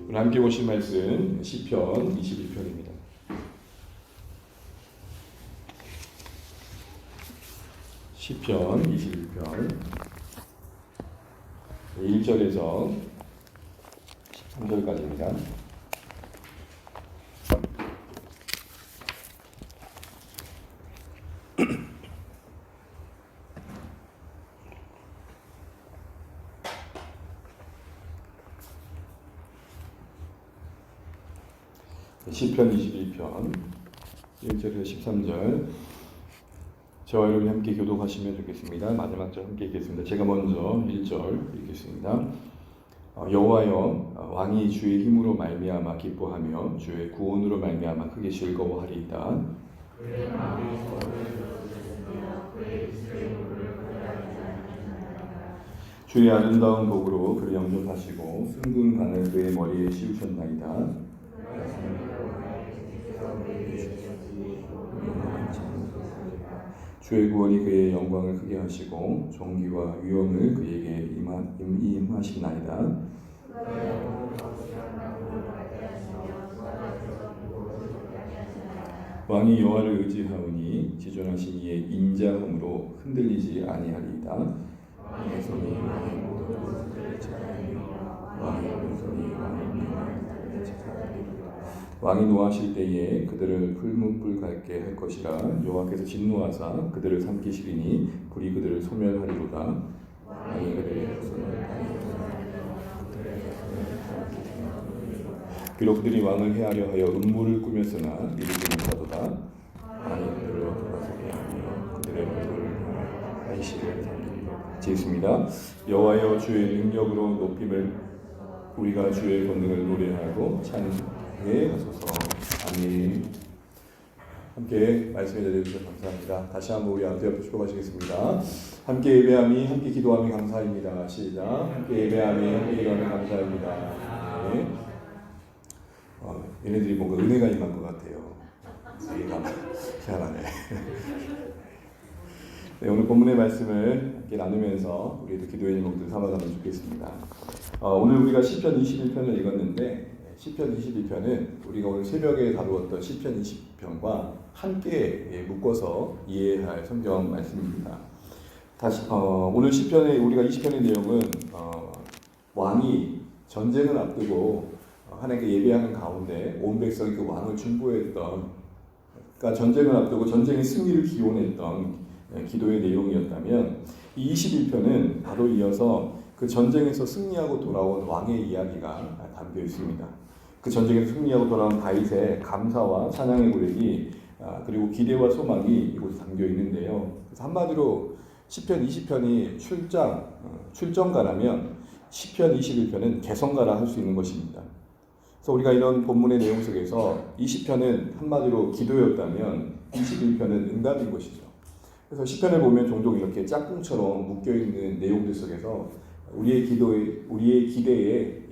오늘 함께 보실 말씀 시편 22편입니다. 시편 22편 1절에서 13절까지입니다. 시편 22편 1절에서 13절 저와 여러분이 함께 교독하시면 좋겠습니다. 마지막 절 함께 읽겠습니다. 제가 먼저 1절 읽겠습니다. 여호와여 왕이 주의 힘으로 말미암아 기뻐하며 주의 구원으로 말미암아 크게 즐거워하리이다. 주의 아름다운 복으로 그를 영접하시고 승분관을 그의 머리에 씌우셨나이다. 주의 구원이 그의 영광을 크게 하시고 존귀와 위엄을 그에게 임하시나이다. 왕이 여호와를 의지하오니 지존하신 이의 인자함으로 흔들리지 아니하리이다. 왕의 손이 왕의 모든 것을 흔들리지 아니하며 왕의 오른손이 왕의 명을 흔들리지 아니하리이다. 왕이 노하실 때에 그들을 풀무불 같게 할 것이라. 여호와께서 진노하사 그들을 삼키시리니 불이 그들을 소멸하리로다. 왕이 그들의 손을 비록 그들이 왕을 해하려 하여 음모를 꾸몄으나 이루지 못하도다. 왕이 그들을 돌아서게 하며 그들의 얼굴을 향하여 안식을 삼키리로다. 지겠습니다. 여호와여 주의 능력으로 높임을 우리가 주의 권능을 노래하고 찬양해 하소서. 아멘. 함께 말씀해 주셔서 감사합니다. 다시 한번 우리 안대 앞에 축복하시겠습니다. 함께 예배함이 함께 기도함이 감사입니다. 시작. 함께 예배함이 함께 기도함이 감사합니다. 네. 얘네들이 뭔가 은혜가 임한 것 같아요. 얘가 희한하네. 네, 오늘 본문의 말씀을 함께 나누면서 우리도 기도의 제목들 삼아가면 좋겠습니다. 오늘 우리가 시편 21편을 읽었는데 시편 22편은 우리가 오늘 새벽에 다루었던 시편 20편과 함께 묶어서 이해할 성경 말씀입니다. 다시 오늘 시편의 우리가 20편의 내용은 왕이 전쟁을 앞두고 하나님께 예배하는 가운데 온 백성이 그 왕을 중보했던, 그러니까 전쟁을 앞두고 전쟁의 승리를 기원했던 기도의 내용이었다면, 이 21편은 바로 이어서 그 전쟁에서 승리하고 돌아온 왕의 이야기가 담겨 있습니다. 그 전쟁에서 승리하고 돌아온 다윗의 감사와 찬양의 고백이 그리고 기대와 소망이 이곳에 담겨 있는데요. 그래서 한마디로 시편 20편이 출정가라면 시편 21편은 개성가라 할 수 있는 것입니다. 그래서 우리가 이런 본문의 내용 속에서 20편은 한마디로 기도였다면 21편은 응답인 것이죠. 그래서 시편을 보면 종종 이렇게 짝꿍처럼 묶여있는 내용들 속에서 우리의 기대에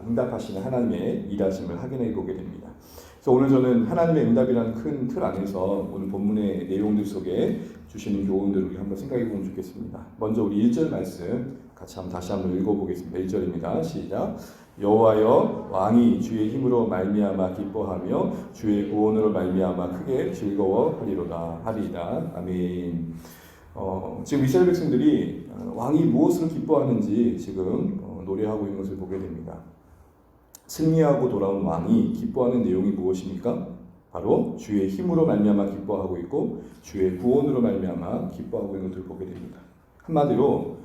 응답하시는 하나님의 일하심을 확인해 보게 됩니다. 그래서 오늘 저는 하나님의 응답이라는 큰 틀 안에서 오늘 본문의 내용들 속에 주시는 교훈들을 우리 한번 생각해 보면 좋겠습니다. 먼저 우리 1절 말씀 다시 한번 읽어보겠습니다. 1절입니다. 시작. 여호와여 왕이 주의 힘으로 말미암아 기뻐하며 주의 구원으로 말미암아 크게 즐거워하리로다. 하리이다. 아멘. 지금 이스라엘 백성들이 왕이 무엇으로 기뻐하는지 지금 노래하고 있는 것을 보게 됩니다. 승리하고 돌아온 왕이 기뻐하는 내용이 무엇입니까? 바로 주의 힘으로 말미암아 기뻐하고 있고 주의 구원으로 말미암아 기뻐하고 있는 것을 보게 됩니다. 한마디로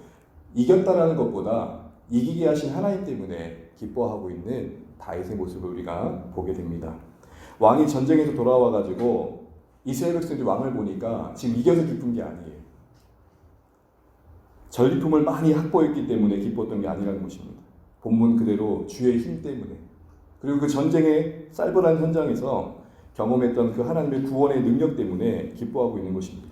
이겼다라는 것보다 이기게 하신 하나님 때문에 기뻐하고 있는 다윗의 모습을 우리가 보게 됩니다. 왕이 전쟁에서 돌아와가지고 이스라엘 백성들이 왕을 보니까 지금 이겨서 기쁜 게 아니에요. 전리품을 많이 확보했기 때문에 기뻤던 게 아니라는 것입니다. 본문 그대로 주의 힘 때문에, 그리고 그 전쟁의 쌀벌한 현장에서 경험했던 그 하나님의 구원의 능력 때문에 기뻐하고 있는 것입니다.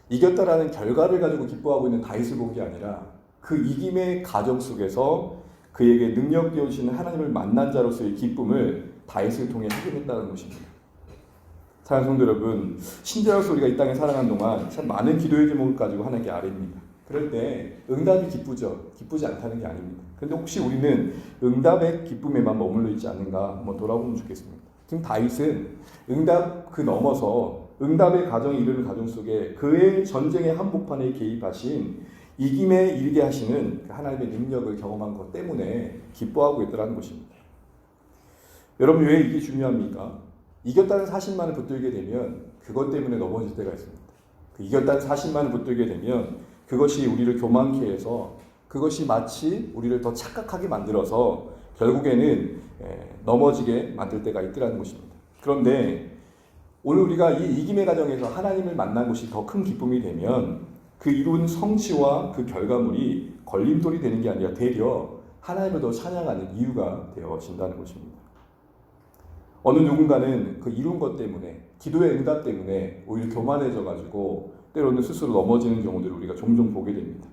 이겼다라는 결과를 가지고 기뻐하고 있는 다윗을 본 게 아니라 그 이김의 과정 속에서 그에게 능력 되어주시는 하나님을 만난 자로서의 기쁨을 다윗을 통해 확인했다는 것입니다. 사랑하는 성도 여러분, 신자로서 우리가 이 땅에 살아가는 동안 참 많은 기도의 제목을 가지고 하나님께 아뢰입니다. 그럴 때 응답이 기쁘죠. 기쁘지 않다는 게 아닙니다. 그런데 혹시 우리는 응답의 기쁨에만 머물러 있지 않는가 한번 돌아보면 좋겠습니다. 지금 다윗은 응답 그 넘어서 응답의 가정에 이르는 가정 속에 그의 전쟁의 한복판에 개입하신 이김에 이르게 하시는 하나님의 능력을 경험한 것 때문에 기뻐하고 있더라는 것입니다. 여러분 왜 이게 중요합니까? 이겼다는 사실만을 붙들게 되면 그것 때문에 넘어질 때가 있습니다. 그 이겼다는 사실만을 붙들게 되면 그것이 우리를 교만케 해서 그것이 마치 우리를 더 착각하게 만들어서 결국에는 넘어지게 만들 때가 있더라는 것입니다. 그런데 오늘 우리가 이 이김의 과정에서 하나님을 만난 것이 더 큰 기쁨이 되면 그 이룬 성취와 그 결과물이 걸림돌이 되는 게 아니라 되려 하나님을 더 찬양하는 이유가 되어진다는 것입니다. 어느 누군가는 그 이룬 것 때문에 기도의 응답 때문에 오히려 교만해져 가지고 때로는 스스로 넘어지는 경우들을 우리가 종종 보게 됩니다.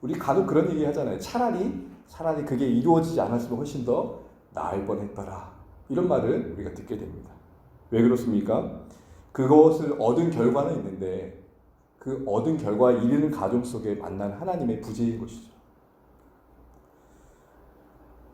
우리 간혹 그런 얘기 하잖아요. 차라리 그게 이루어지지 않았으면 훨씬 더 나을 뻔했더라. 이런 말을 우리가 듣게 됩니다. 왜 그렇습니까? 그것을 얻은 결과는 있는데 그 얻은 결과에 이르는 과정 속에 만난 하나님의 부재인 것이죠.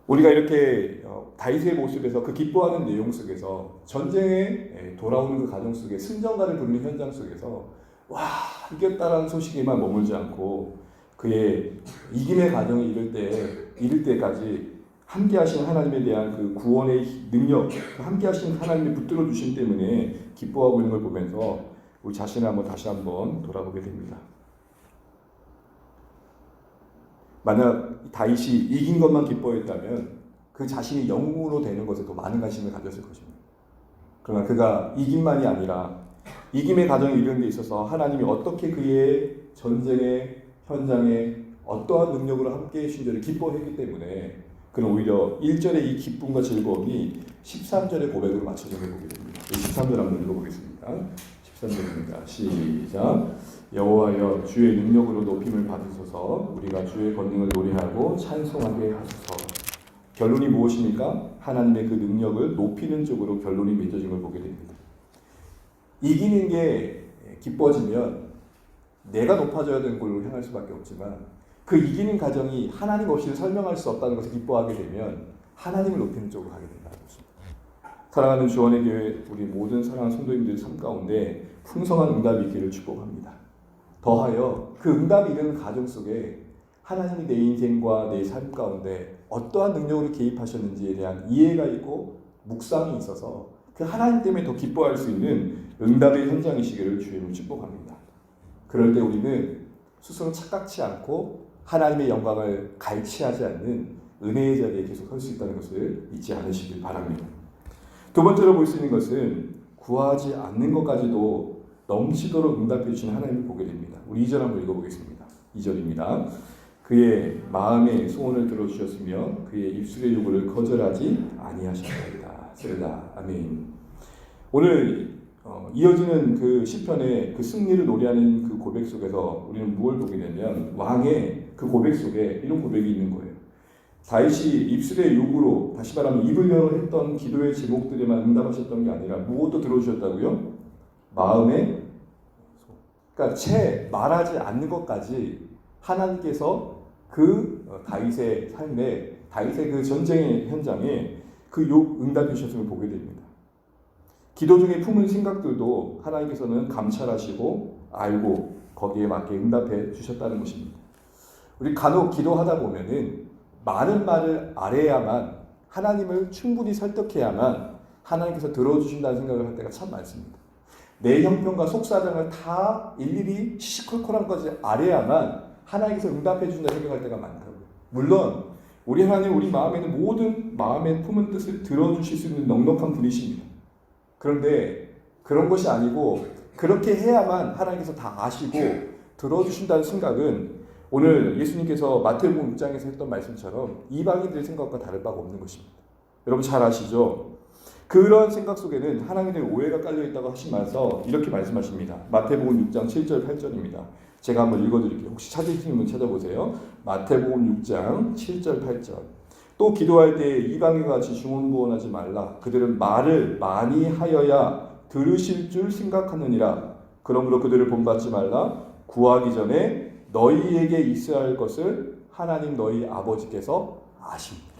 우리가 이렇게 다윗의 모습에서 그 기뻐하는 내용 속에서 전쟁에 돌아오는 그 과정 속에 승전가를 부르는 현장 속에서 와 이겼다라는 소식에만 머물지 않고 그의 이김의 과정에 이를 때까지 함께하신 하나님에 대한 그 구원의 능력, 함께하신 하나님의 붙들어 주심 때문에 기뻐하고 있는 걸 보면서 우리 자신을 다시 한번 돌아보게 됩니다. 만약 다윗이 이긴 것만 기뻐했다면 그 자신이 영웅으로 되는 것에 더 많은 관심을 가졌을 것입니다. 그러나 그가 이김만이 아니라 이김의 과정에 이르는 데 있어서 하나님이 어떻게 그의 전쟁의 현장에 어떠한 능력으로 함께해 주신지를 기뻐했기 때문에 그는 오히려 1절의 이 기쁨과 즐거움이 13절의 고백으로 맞춰져 보게 됩니다. 13절 한번 읽어보겠습니다. 13절입니다. 시작. 여호와여 주의 능력으로 높임을 받으소서. 우리가 주의 권능을 노래하고 찬송하게 하소서. 결론이 무엇입니까? 하나님의 그 능력을 높이는 쪽으로 결론이 맺어진 걸 보게 됩니다. 이기는 게 기뻐지면 내가 높아져야 되는 걸로 향할 수밖에 없지만 그 이기는 과정이 하나님 없이는 설명할 수 없다는 것을 기뻐하게 되면 하나님을 높이는 쪽으로 가게 된다는 것입니다. 사랑하는 주원의 교회 우리 모든 사랑하는 성도님들 삶 가운데 풍성한 응답이 있기를 축복합니다. 더하여 그 응답이 이르는 과정 속에 하나님이 내 인생과 내 삶 가운데 어떠한 능력으로 개입하셨는지에 대한 이해가 있고 묵상이 있어서 그 하나님 때문에 더 기뻐할 수 있는 응답의 현장이시기를 주님을 축복합니다. 그럴 때 우리는 스스로 착각치 않고 하나님의 영광을 갈취하지 않는 은혜의 자리에 계속 설 수 있다는 것을 잊지 않으시길 바랍니다. 두 번째로 볼 수 있는 것은 구하지 않는 것까지도 넘치도록 응답해 주시는 하나님을 보게 됩니다. 우리 2절 한번 읽어보겠습니다. 2절입니다. 그의 마음의 소원을 들어주셨으며 그의 입술의 요구를 거절하지 아니하셨나이다. 세라 아멘. 오늘 이어지는 그 시편의 그 승리를 노래하는 그 고백 속에서 우리는 무엇을 보게 되면 왕의 그 고백 속에 이런 고백이 있는 거예요. 다윗이 입술의 요구로 다시 말하면 입을 열어 했던 기도의 제목들에만 응답하셨던 게 아니라 무엇도 들어주셨다고요? 마음의 그러니까 채 말하지 않는 것까지 하나님께서 그 다윗의 삶에 다윗의 그 전쟁의 현장에 그 응답해 주셨음을 보게 됩니다. 기도 중에 품은 생각들도 하나님께서는 감찰하시고 알고 거기에 맞게 응답해 주셨다는 것입니다. 우리 간혹 기도하다 보면은 많은 말을 알아야만 하나님을 충분히 설득해야만 하나님께서 들어주신다는 생각을 할 때가 참 많습니다. 내 형편과 속사정을 다 일일이 시시콜콜한 것을 알아야만 하나님께서 응답해 주신다고 생각할 때가 많다고요. 물론 우리 하나님 우리 마음에는 모든 마음에 품은 뜻을 들어주실 수 있는 넉넉한 분이십니다. 그런데 그런 것이 아니고 그렇게 해야만 하나님께서 다 아시고 들어주신다는 생각은 오늘 예수님께서 마태복음 6장에서 했던 말씀처럼 이방인들의 생각과 다를 바가 없는 것입니다. 여러분 잘 아시죠? 그런 생각 속에는 하나님의 오해가 깔려있다고 하시면서 이렇게 말씀하십니다. 마태복음 6장 7절 8절입니다. 제가 한번 읽어드릴게요. 혹시 찾으시는 분 찾아보세요. 마태복음 6장 7절 8절. 또 기도할 때 이방인과 같이 중언부언하지 말라. 그들은 말을 많이 하여야 들으실 줄 생각하느니라. 그러므로 그들을 본받지 말라. 구하기 전에 너희에게 있어야 할 것을 하나님 너희 아버지께서 아십니다.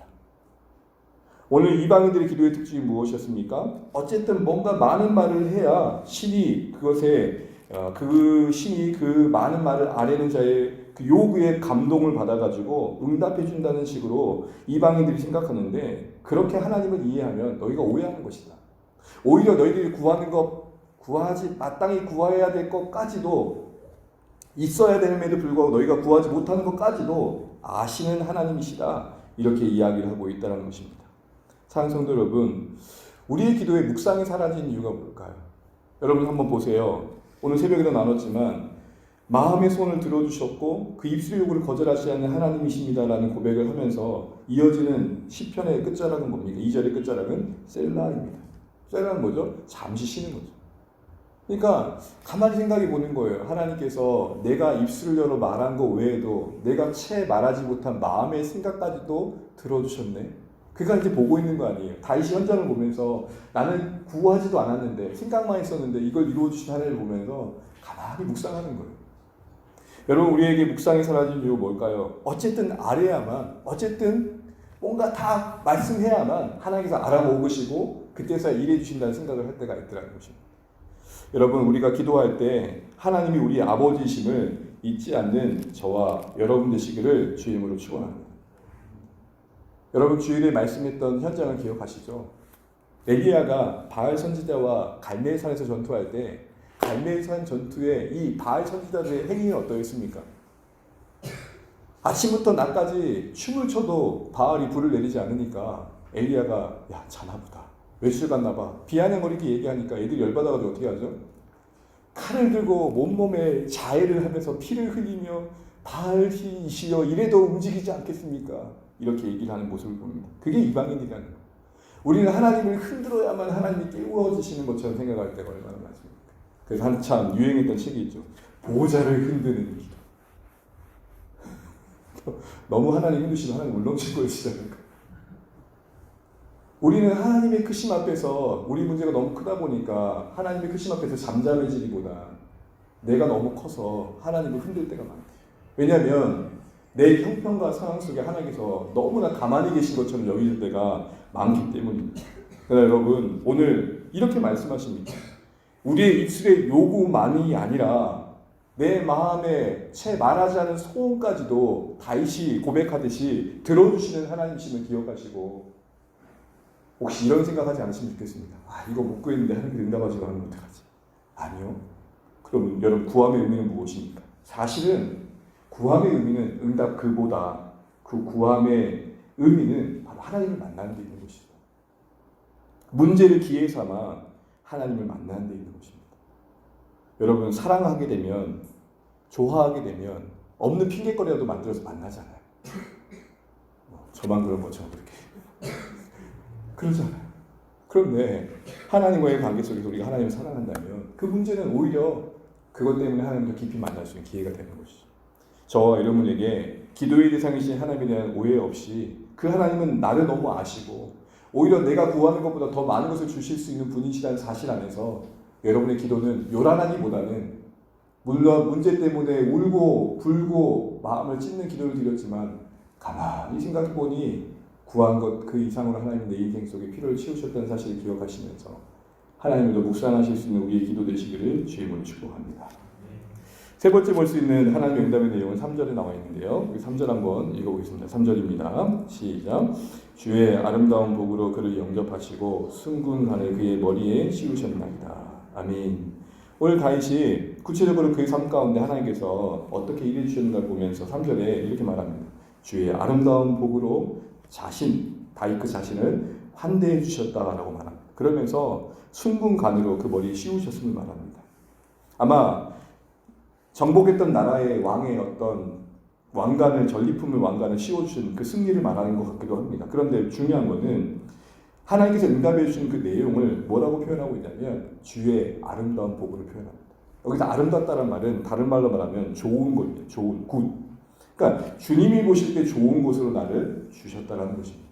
오늘 이방인들의 기도의 특징이 무엇이었습니까? 어쨌든 뭔가 많은 말을 해야 신이 그것에 그 신이 그 많은 말을 아뢰는 자의 그 요구에 감동을 받아가지고 응답해 준다는 식으로 이방인들이 생각하는데, 그렇게 하나님을 이해하면 너희가 오해하는 것이다. 오히려 너희들이 구하는 것, 구하지 마땅히 구해야 될 것까지도, 있어야 됨에도 불구하고 너희가 구하지 못하는 것까지도 아시는 하나님이시다, 이렇게 이야기를 하고 있다는 것입니다. 사랑하는 성도 여러분, 우리의 기도에 묵상이 사라진 이유가 뭘까요? 여러분 한번 보세요. 오늘 새벽에도 나눴지만 마음의 소원을 들어주셨고 그 입술의 요구를 거절하지 않는 하나님이십니다라는 고백을 하면서 이어지는 시편의 끝자락은 뭡니까? 2절의 끝자락은 셀라입니다. 셀라는 뭐죠? 잠시 쉬는 거죠. 그러니까 가만히 생각해 보는 거예요. 하나님께서 내가 입술을 열어 말한 것 외에도 내가 채 말하지 못한 마음의 생각까지도 들어주셨네. 그가 이제 보고 있는 거 아니에요. 다윗이 현장을 보면서 나는 구하지도 않았는데 생각만 했었는데 이걸 이루어주신 하나님을 보면서 가만히 묵상하는 거예요. 여러분, 우리에게 묵상이 사라진 이유 뭘까요? 어쨌든 아뢰야만, 어쨌든 뭔가 다 말씀해야만 하나님께서 알아보시고 그때서야 일해 주신다는 생각을 할 때가 있더라는 것입니다. 여러분, 우리가 기도할 때 하나님이 우리 아버지심을 잊지 않는 저와 여러분 되시기를 주임으로 축원합니다. 여러분, 주일에 말씀했던 현장을 기억하시죠? 엘리야가 바알 선지자와 갈멜산에서 전투할 때 갈멜산 전투에 이 바알 선지자들의 행위는 어떠했습니까? 아침부터 낮까지 춤을 춰도 바알이 불을 내리지 않으니까 엘리야가 야, 자나보다 외출 갔나봐, 비아냥거리게 얘기하니까 애들이 열받아가지고 어떻게 하죠? 칼을 들고 몸몸에 자해를 하면서 피를 흘리며 바알이시여 이래도 움직이지 않겠습니까? 이렇게 얘기를 하는 모습을 봅니다. 그게 이방인이라는 거예요. 우리는 하나님을 흔들어야만 하나님이 깨우쳐지시는 것처럼 생각할 때가 얼마나 많습니까? 그래서 한참 유행했던 책이 있죠. 보호자를 흔드는 기도. 너무 하나님 힘드시면 하나님 울렁칠 거예요. 우리는 하나님의 크심 앞에서 우리 문제가 너무 크다 보니까 하나님의 크심 앞에서 잠잠해지기보다 내가 너무 커서 하나님을 흔들 때가 많아요. 왜냐하면 내 형편과 상황 속에 하나님께서 너무나 가만히 계신 것처럼 여기실 때가 많기 때문입니다. 그러나 여러분, 오늘 이렇게 말씀하십니다. 우리의 입술의 요구만이 아니라 내 마음에 채 말하지 않은 소원까지도 다윗이 고백하듯이 들어주시는 하나님이심을 기억하시고, 혹시 이런 생각하지 않으시면 좋겠습니다. 아, 이거 못 구했는데 하나님께 응답하지도 않으면 어떡하지? 아니요. 그럼 여러분, 구함의 의미는 무엇입니까? 사실은 구함의 의미는 응답 그보다 그 구함의 의미는 바로 하나님을 만나는 데 있는 것이죠. 문제를 기회 삼아 하나님을 만나는 데 있는 것입니다. 여러분, 사랑하게 되면, 좋아하게 되면 없는 핑계거리라도 만들어서 만나잖아요. 저만 그런 것처럼 그렇게 그러잖아요. 그런데 하나님과의 관계 속에서 우리가 하나님을 사랑한다면 그 문제는 오히려 그것 때문에 하나님을 더 깊이 만날 수 있는 기회가 되는 것이죠. 저와 여러분에게 기도의 대상이신 하나님에 대한 오해 없이 그 하나님은 나를 너무 아시고 오히려 내가 구하는 것보다 더 많은 것을 주실 수 있는 분이시라는 사실 안에서 여러분의 기도는 요란하기보다는, 물론 문제 때문에 울고 불고 마음을 찢는 기도를 드렸지만 가만히 생각해보니 구한 것 그 이상으로 하나님은 내 인생 속에 필요를 채우셨다는 사실을 기억하시면서 하나님을 더 묵상하실 수 있는 우리의 기도 되시기를 주임으로 축복합니다. 세 번째 볼 수 있는 하나님의 응답의 내용은 3절에 나와 있는데요. 우리 3절 한번 읽어보겠습니다. 3절입니다. 시작. 주의 아름다운 복으로 그를 영접하시고 순금간을 그의 머리에 씌우셨나이다. 아멘. 오늘 다윗이 구체적으로 그의 삶 가운데 하나님께서 어떻게 일해 주셨는가 보면서 3절에 이렇게 말합니다. 주의 아름다운 복으로 다윗 그 자신을 환대해 주셨다라고 말합니다. 그러면서 순금간으로 그 머리에 씌우셨음을 말합니다. 아마 정복했던 나라의 왕의 어떤 전리품을 왕관을 씌워주신 그 승리를 말하는 것 같기도 합니다. 그런데 중요한 것은 하나님께서 응답해 주신 그 내용을 뭐라고 표현하고 있냐면 주의 아름다운 복으로 표현합니다. 여기서 아름답다는 말은 다른 말로 말하면 좋은 것이에요. 좋은, 굿. 그러니까 주님이 보실 때 좋은 곳으로 나를 주셨다는 것입니다.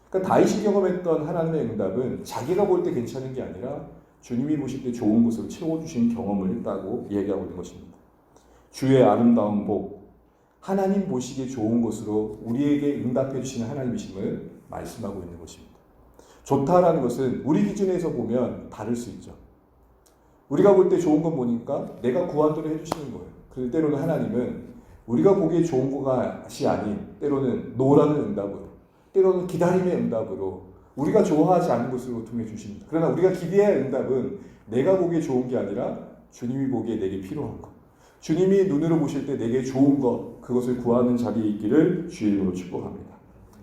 그러니까 다윗이 경험했던 하나님의 응답은 자기가 볼 때 괜찮은 게 아니라 주님이 보실 때 좋은 곳으로 채워주신 경험을 했다고 얘기하고 있는 것입니다. 주의 아름다운 복, 하나님 보시기에 좋은 것으로 우리에게 응답해 주시는 하나님이심을 말씀하고 있는 것입니다. 좋다라는 것은 우리 기준에서 보면 다를 수 있죠. 우리가 볼 때 좋은 건 뭐니까 내가 구한 대로 해주시는 거예요. 그런데 때로는 하나님은 우리가 보기에 좋은 것이 아닌 때로는 노라는 응답으로, 때로는 기다림의 응답으로 우리가 좋아하지 않는 것으로 통해 주십니다. 그러나 우리가 기대해야 할 응답은 내가 보기에 좋은 게 아니라 주님이 보기에 내게 필요한 것, 주님이 눈으로 보실 때 내게 좋은 것, 그것을 구하는 자리에 있기를 주의 이름으로 축복합니다.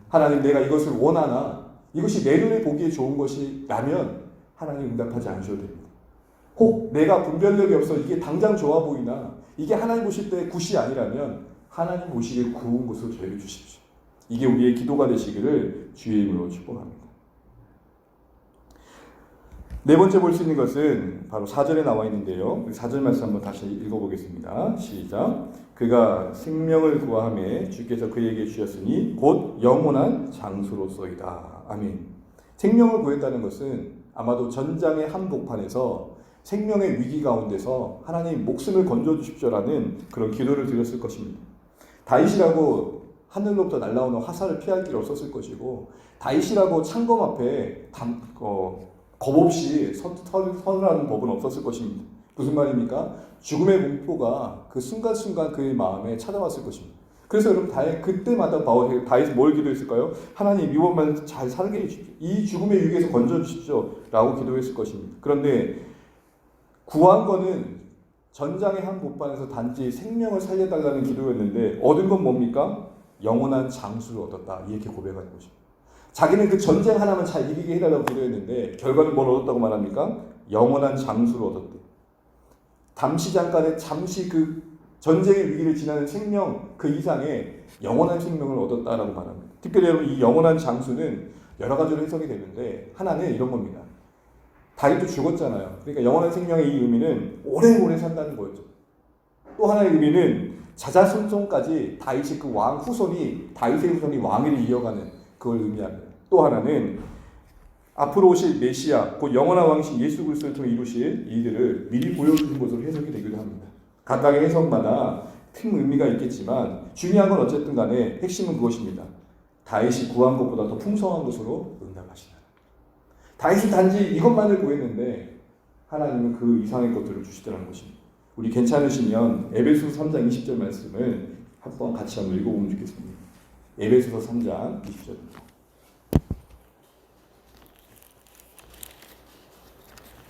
하나님, 내가 이것을 원하나 이것이 내 눈에 보기에 좋은 것이라면 하나님 응답하지 않으셔도 됩니다. 혹 내가 분별력이 없어 이게 당장 좋아 보이나 이게 하나님 보실 때 굿이 아니라면 하나님 보시기에 구운 것으로 저에게 주십시오. 이게 우리의 기도가 되시기를 주의 이름으로 축복합니다. 네 번째 볼 수 있는 것은 바로 4절에 나와 있는데요. 4절 말씀 한번 다시 읽어보겠습니다. 시작. 그가 생명을 구하매 주께서 그에게 주셨으니 곧 영원한 장수로소이다. 아멘. 생명을 구했다는 것은 아마도 전장의 한복판에서 생명의 위기 가운데서 하나님 목숨을 건져주십시오라는 그런 기도를 드렸을 것입니다. 다윗이라고 하늘로부터 날아오는 화살을 피할 길 없었을 것이고, 다윗이라고 창검 앞에 겁없이 서라는 법은 없었을 것입니다. 무슨 말입니까? 죽음의 공포가 그 순간순간 그의 마음에 찾아왔을 것입니다. 그래서 여러분 그때마다 다윗이 뭘 기도했을까요? 하나님 이번만 잘 살게 해주십시오. 이 죽음의 위기에서 건져주십시오 라고 기도했을 것입니다. 그런데 구한 거는 전장의 한 복판에서 단지 생명을 살려달라는 기도였는데 얻은 건 뭡니까? 영원한 장수를 얻었다. 이렇게 고백하는 것입니다. 자기는 그 전쟁 하나만 잘 이기게 해달라고 기도했는데 결과는 뭘 얻었다고 말합니까? 영원한 장수를 얻었대. 잠시 그 전쟁의 위기를 지나는 생명 그 이상의 영원한 생명을 얻었다라고 말합니다. 특별히 여러분 이 영원한 장수는 여러 가지로 해석이 되는데 하나는 이런 겁니다. 다윗도 죽었잖아요. 그러니까 영원한 생명의 이 의미는 오래오래 산다는 거였죠. 또 하나의 의미는 자자손손까지 다윗의 그 왕 후손이 다윗의 후손이 왕위를 이어가는 그걸 의미합니다. 또 하나는 앞으로 오실 메시아, 곧 영원한 왕이신 예수 그리스도를 통해 이루실 일들을 미리 보여주신 것으로 해석이 되기도 합니다. 각각의 해석마다 큰 의미가 있겠지만 중요한 건 어쨌든 간에 핵심은 그것입니다. 다윗이 구한 것보다 더 풍성한 것으로 응답하시다. 다윗은 단지 이것만을 구했는데 하나님은 그 이상의 것들을 주시더라는 것입니다. 우리 괜찮으시면 에베소서 3장 20절 말씀을 한번 같이 한번 읽어보면 좋겠습니다. 에베소서 3장 20절입니다.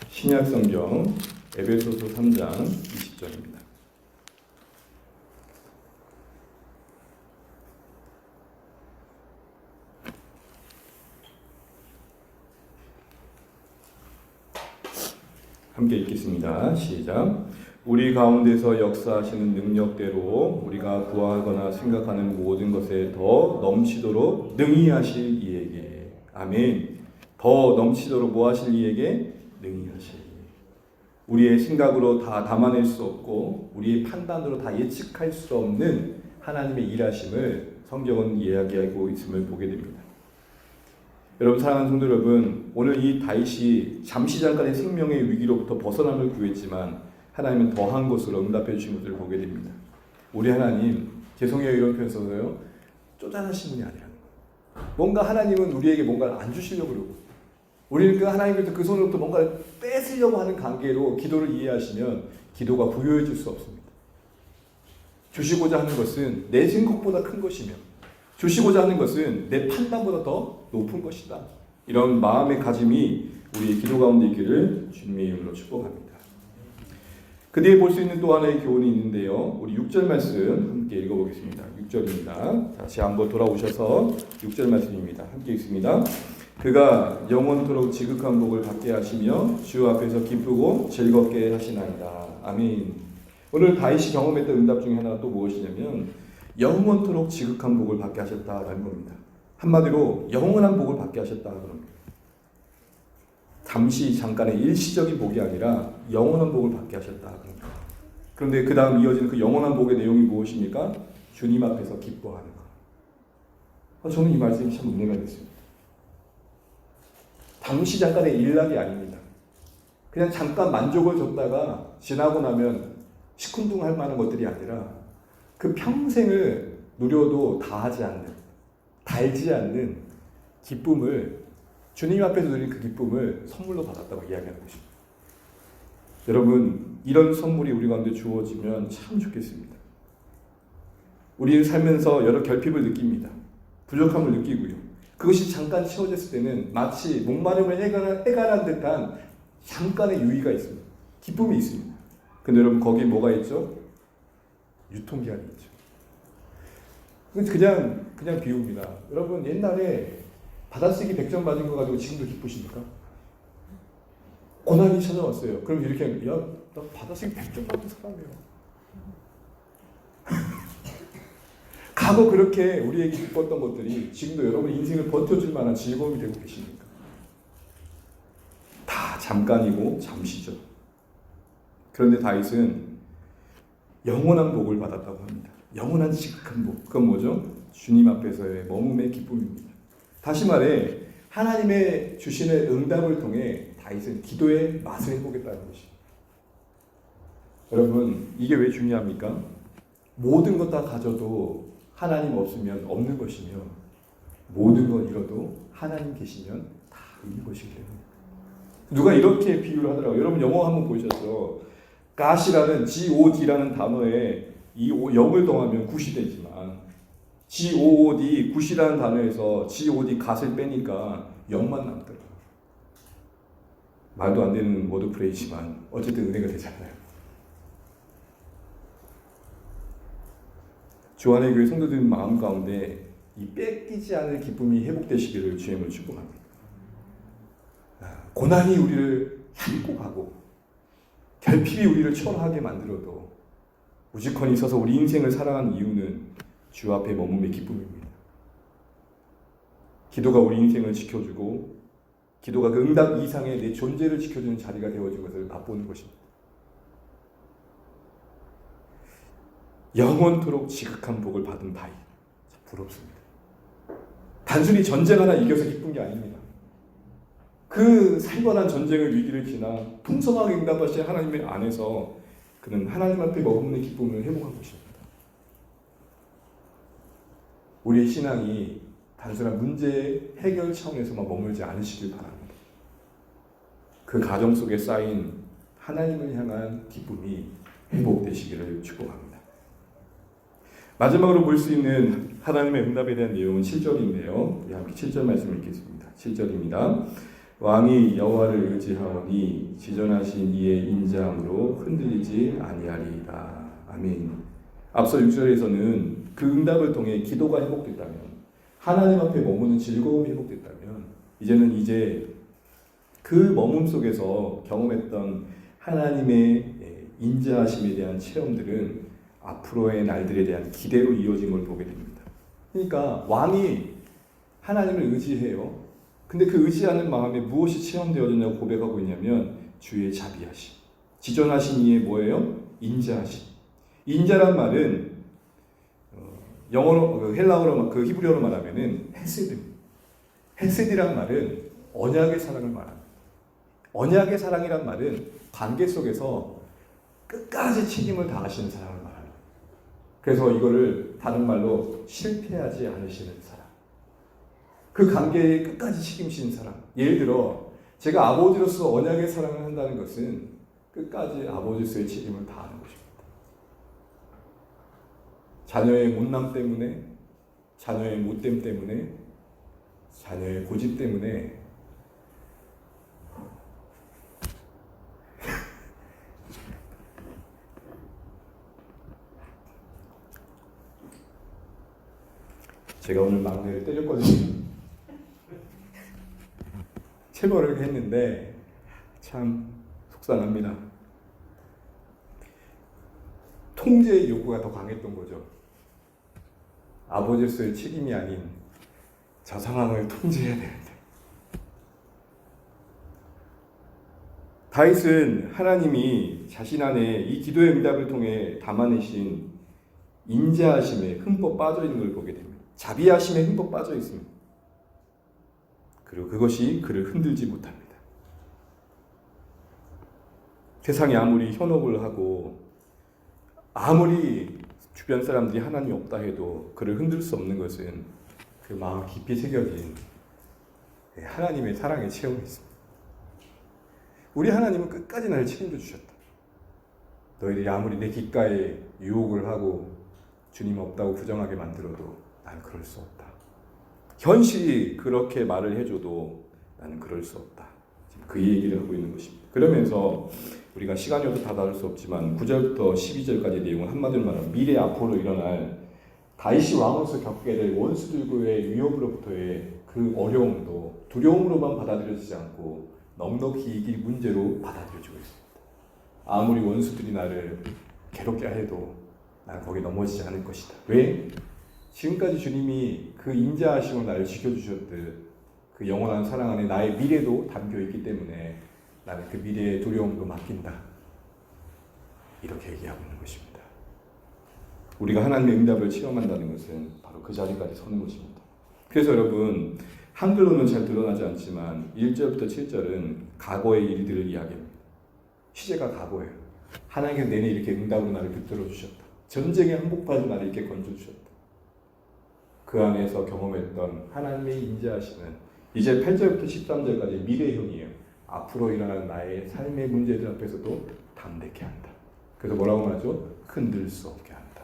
신약성경 에베소서 3장 20절입니다. 함께 읽겠습니다. 시작. 우리 가운데서 역사하시는 능력대로 우리가 구하거나 생각하는 모든 것에 더 넘치도록 능히 하실 이에게. 아멘. 더 넘치도록 뭐 하실 이에게? 능히 하실 이에게. 우리의 생각으로 다 담아낼 수 없고 우리의 판단으로 다 예측할 수 없는 하나님의 일하심을 성경은 이야기하고 있음을 보게 됩니다. 여러분 사랑하는 성도 여러분, 오늘 이 다윗이 잠시 잠깐의 생명의 위기로부터 벗어남을 구했지만 하나님은 더한 것으로 응답해 주신 것을 보게 됩니다. 우리 하나님, 죄송해요 이런 표현 써서요, 쪼잔하신 분이 아니라는 거예요. 뭔가 하나님은 우리에게 뭔가를 안 주시려고 그러고 우리는 그 하나님께서 그 손으로부터 뭔가를 뺏으려고 하는 관계로 기도를 이해하시면 기도가 부유해질 수 없습니다. 주시고자 하는 것은 내 생각보다 큰 것이며 주시고자 하는 것은 내 판단보다 더 높은 것이다. 이런 마음의 가짐이 우리의 기도 가운데 있기를 주님의 이름으로 축복합니다. 그 뒤에 볼 수 있는 또 하나의 교훈이 있는데요. 우리 6절 말씀 함께 읽어보겠습니다. 6절입니다. 다시 한번 돌아오셔서 6절 말씀입니다. 함께 읽습니다. 그가 영원토록 지극한 복을 받게 하시며 주 앞에서 기쁘고 즐겁게 하시나이다. 아멘. 오늘 다윗이 경험했던 응답 중에 하나가 또 무엇이냐면 영원토록 지극한 복을 받게 하셨다라는 겁니다. 한마디로 영원한 복을 받게 하셨다는 겁니다. 잠시 잠깐의 일시적인 복이 아니라 영원한 복을 받게 하셨다는 겁니다. 그런데 그 다음 이어지는 그 영원한 복의 내용이 무엇입니까? 주님 앞에서 기뻐하는 것. 저는 이 말씀이 참 은혜가 됐습니다. 잠시 잠깐의 일락이 아닙니다. 그냥 잠깐 만족을 줬다가 지나고 나면 시큰둥할 만한 것들이 아니라 그 평생을 누려도 다하지 않는, 달지 않는 기쁨을, 주님 앞에서 누린 그 기쁨을 선물로 받았다고 이야기하는 것입니다. 여러분, 이런 선물이 우리 가운데 주어지면 참 좋겠습니다. 우리는 살면서 여러 결핍을 느낍니다. 부족함을 느끼고요. 그것이 잠깐 채워졌을 때는 마치 목마름을 해결한 듯한 잠깐의 유의가 있습니다. 기쁨이 있습니다. 근데 여러분, 거기에 뭐가 있죠? 유통기한이 있죠. 그냥 비유입니다. 여러분, 옛날에 받아쓰기 100점 맞은 거 가지고 지금도 기쁘십니까? 고난이 찾아왔어요. 그럼 이렇게 하면, 야, 나 받아쓰기 100점 받은 사람이에요. 과거 그렇게 우리에게 기뻤던 것들이 지금도 여러분 인생을 버텨줄 만한 즐거움이 되고 계십니까? 다 잠깐이고 잠시죠. 그런데 다윗은 영원한 복을 받았다고 합니다. 영원한 지극한 복. 그건 뭐죠? 주님 앞에서의 머금의 기쁨입니다. 다시 말해 하나님의 주시는 응답을 통해 다윗은 기도의 맛을 해보겠다는 것입니다. 여러분, 이게 왜 중요합니까? 모든 것 다 가져도 하나님 없으면 없는 것이며, 모든 건 잃어도 하나님 계시면 다 있는 것이기 때문에. 누가 이렇게 비유를 하더라고요. 여러분, 영어 한번 보셨죠? God이라는 God라는 단어에 이 0을 더하면 굿이 되지만, Good, 굿이라는 단어에서 God, God을 빼니까 0만 남더라고요. 말도 안 되는 워드 플레이지만 어쨌든 은혜가 되잖아요. 주안의 교회 성도들 마음 가운데 이 뺏기지 않을 기쁨이 회복되시기를 주님을 축복합니다. 고난이 우리를 밟고 가고 결핍이 우리를 초라하게 만들어도 우직헌이 서서 우리 인생을 살아가는 이유는 주 앞에 머금의 기쁨입니다. 기도가 우리 인생을 지켜주고 기도가 그 응답 이상의 내 존재를 지켜주는 자리가 되어진 것을 맛보는 것입니다. 영원토록 지극한 복을 받은 다윗, 부럽습니다. 단순히 전쟁 하나 이겨서 기쁜 게 아닙니다. 그 살벌한 전쟁의 위기를 지나 풍성하게 응답하신 하나님의 안에서 그는 하나님 앞에 머금는 기쁨을 회복한 것입니다. 우리의 신앙이 단순한 문제 해결 차원에서만 머물지 않으시길 바랍니다. 그 가정 속에 쌓인 하나님을 향한 기쁨이 회복되시기를 축복합니다. 마지막으로 볼 수 있는 하나님의 응답에 대한 내용은 7절인데요. 우리 함께 7절 말씀 읽겠습니다. 7절입니다. 왕이 여호와를 의지하오니 지전하신 이의 인자함으로 흔들리지 아니하리이다. 아멘. 앞서 6절에서는 그 응답을 통해 기도가 회복됐다면, 하나님 앞에 머무는 즐거움이 회복됐다면, 이제 그 머문 속에서 경험했던 하나님의 인자하심에 대한 체험들은 앞으로의 날들에 대한 기대로 이어진 걸 보게 됩니다. 그러니까 왕이 하나님을 의지해요. 근데 그 의지하는 마음에 무엇이 체험되어졌냐고 고백하고 있냐면 주의 자비하심. 지존하신 이의 뭐예요? 인자하심. 인자란 말은 영어로, 헬라어로, 그 히브리어로 말하면은 헤세드. 헤세드란 말은 언약의 사랑을 말합니다. 언약의 사랑이란 말은 관계 속에서 끝까지 책임을 다하시는 사랑을 말합니다. 그래서 이거를 다른 말로 실패하지 않으시는 사랑. 그 관계에 끝까지 책임지는 사랑. 예를 들어 제가 아버지로서 언약의 사랑을 한다는 것은 끝까지 아버지로서의 책임을 다하는 것입니다. 자녀의 못남 때문에, 자녀의 못됨 때문에, 자녀의 고집 때문에 제가 오늘 막내를 때렸거든요. 체벌을 했는데 참 속상합니다. 통제의 요구가 더 강했던 거죠. 아버지로서의 책임이 아닌 저 상황을 통제해야 되는데. 다윗은 하나님이 자신 안에 이 기도의 응답을 통해 담아내신 인자하심에 흠뻑 빠져 있는 걸 보게 됩니다. 자비하심에 흠뻑 빠져 있습니다. 그리고 그것이 그를 흔들지 못합니다. 세상이 아무리 현혹을 하고 아무리 주변 사람들이 하나님이 없다 해도 그를 흔들 수 없는 것은 그 마음 깊이 새겨진 하나님의 사랑의 체험이 있습니다. 우리 하나님은 끝까지 나를 책임져 주셨다. 너희들이 아무리 내 귓가에 유혹을 하고 주님 없다고 부정하게 만들어도 나는 그럴 수 없다. 현실이 그렇게 말을 해줘도 나는 그럴 수 없다. 지금 그 얘기를 하고 있는 것입니다. 그러면서 우리가 시간이 없어 다 다룰 수 없지만 9절부터 12절까지 내용은 한마디로 말하면 미래 앞으로 일어날 다윗이 왕으로서 겪게 될 원수들과의 위협으로부터의 그 어려움도 두려움으로만 받아들여지지 않고 넉넉히 이길 문제로 받아들여지고 있습니다. 아무리 원수들이 나를 괴롭게 해도 나는 거기 넘어지지 않을 것이다. 왜? 지금까지 주님이 그 인자하심으로 나를 지켜주셨듯 그 영원한 사랑 안에 나의 미래도 담겨있기 때문에 나는 그 미래의 두려움도 맡긴다. 이렇게 얘기하고 있는 것입니다. 우리가 하나님의 응답을 체험한다는 것은 바로 그 자리까지 서는 것입니다. 그래서 여러분 한글로는 잘 드러나지 않지만 1절부터 7절은 과거의 일들을 이야기합니다. 시제가 과거예요. 하나님께서 내내 이렇게 응답으로 나를 붙들어 주셨다. 전쟁의 한복판에서 나를 이렇게 건져주셨다. 그 안에서 경험했던 하나님의 인자하심은 이제 8절부터 13절까지 미래형이에요. 앞으로 일어날 나의 삶의 문제들 앞에서도 담대케 한다. 그래서 뭐라고 말하죠? 흔들 수 없게 한다.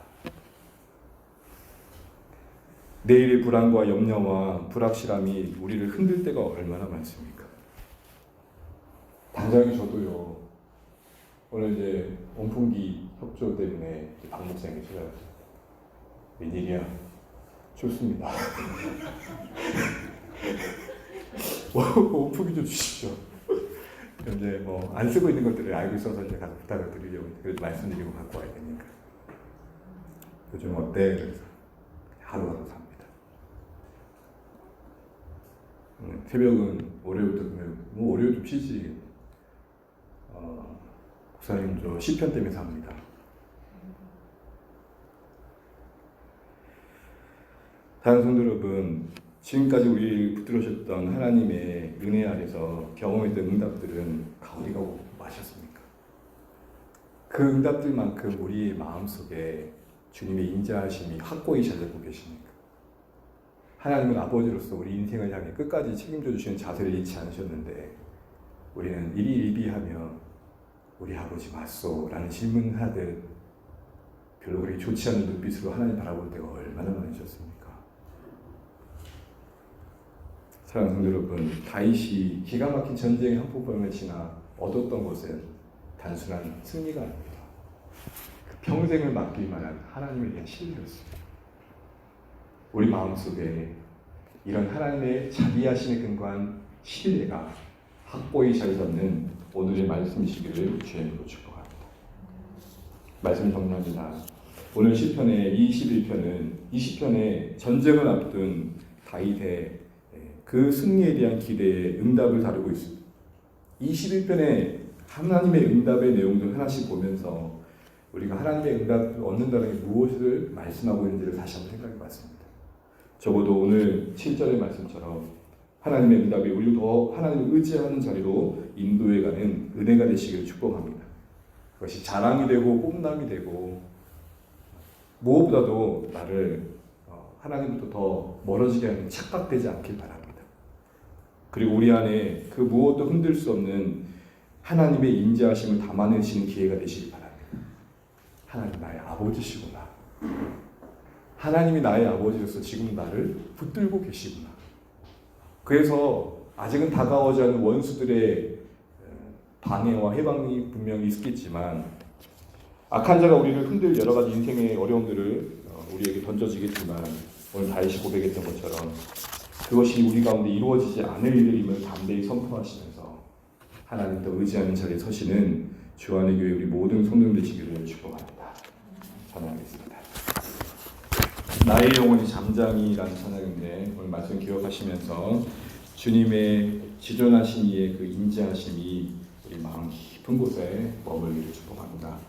내일의 불안과 염려와 불확실함이 우리를 흔들 때가 얼마나 많습니까? 당장에 저도요. 오늘 이제 온풍기 협조 때문에 박 목사님이 찾아왔어요. 웬일이야? 좋습니다. 온풍기 좀 주십시오. 이제 뭐 안 쓰고 있는 것들을 알고 있어서 이제 가서 부탁을 드리려고 그래도 말씀드리고 갖고 와야 되니까. 요즘 어때? 그래서 하루하루 삽니다. 새벽은 월요일부터 뭐 월요일 좀 쉬지. 목사님 저 시편 때문에 삽니다. 다른 성도 여러분, 지금까지 우리를 붙들으셨던 하나님의 은혜 아래서 경험했던 응답들은 어디가 마셨습니까? 그 응답들만큼 우리의 마음속에 주님의 인자하심이 확고히 자리하고 계십니까? 하나님은 아버지로서 우리 인생을 향해 끝까지 책임져 주시는 자세를 잃지 않으셨는데 우리는 일희일비하며 우리 아버지 맞소? 라는 질문하듯 별로 그렇게 좋지 않은 눈빛으로 하나님 바라볼 때가 얼마나 많으셨습니까? 사랑하는 성도 여러분, 다윗이 기가 막힌 전쟁의 한복판을 지나 얻었던 것은 단순한 승리가 아닙니다. 그 평생을 맡길 만한 하나님에 대한 신뢰였습니다. 우리 마음속에 이런 하나님의 자비하심에 근거한 신뢰가 확고히 자리 잡는 오늘의 말씀이시기를 주의 이름으로 축복합니다. 말씀 정리합니다. 오늘 시편의 21편은 20편의 전쟁을 앞둔 다윗의 그 승리에 대한 기대의 응답을 다루고 있습니다. 21편의 하나님의 응답의 내용들 하나씩 보면서 우리가 하나님의 응답을 얻는다는 게 무엇을 말씀하고 있는지를 다시 한번 생각해 봤습니다. 적어도 오늘 7절의 말씀처럼 하나님의 응답이 우리를 더 하나님을 의지하는 자리로 인도해가는 은혜가 되시기를 축복합니다. 그것이 자랑이 되고 뽐남이 되고 무엇보다도 나를 하나님부터 더 멀어지게 하는 착각되지 않길 바랍니다. 그리고 우리 안에 그 무엇도 흔들 수 없는 하나님의 인자하심을 담아내시는 기회가 되시길 바랍니다. 하나님 나의 아버지시구나. 하나님이 나의 아버지로서 지금 나를 붙들고 계시구나. 그래서 아직은 다가오지 않은 원수들의 방해와 해방이 분명히 있겠지만 악한 자가 우리를 흔들 여러 가지 인생의 어려움들을 우리에게 던져지겠지만 오늘 다윗이 고백했던 것처럼 그것이 우리 가운데 이루어지지 않을 일임을 담대히 선포하시면서 하나님도 의지하는 자리에 서시는 주안의 교회 우리 모든 성도들 되시기를 축복합니다. 찬양하겠습니다. 나의 영혼이 잠잠이라는 찬양인데 오늘 말씀 기억하시면서 주님의 지존하신 이의 그 인자하심이 우리 마음 깊은 곳에 머물기를 축복합니다.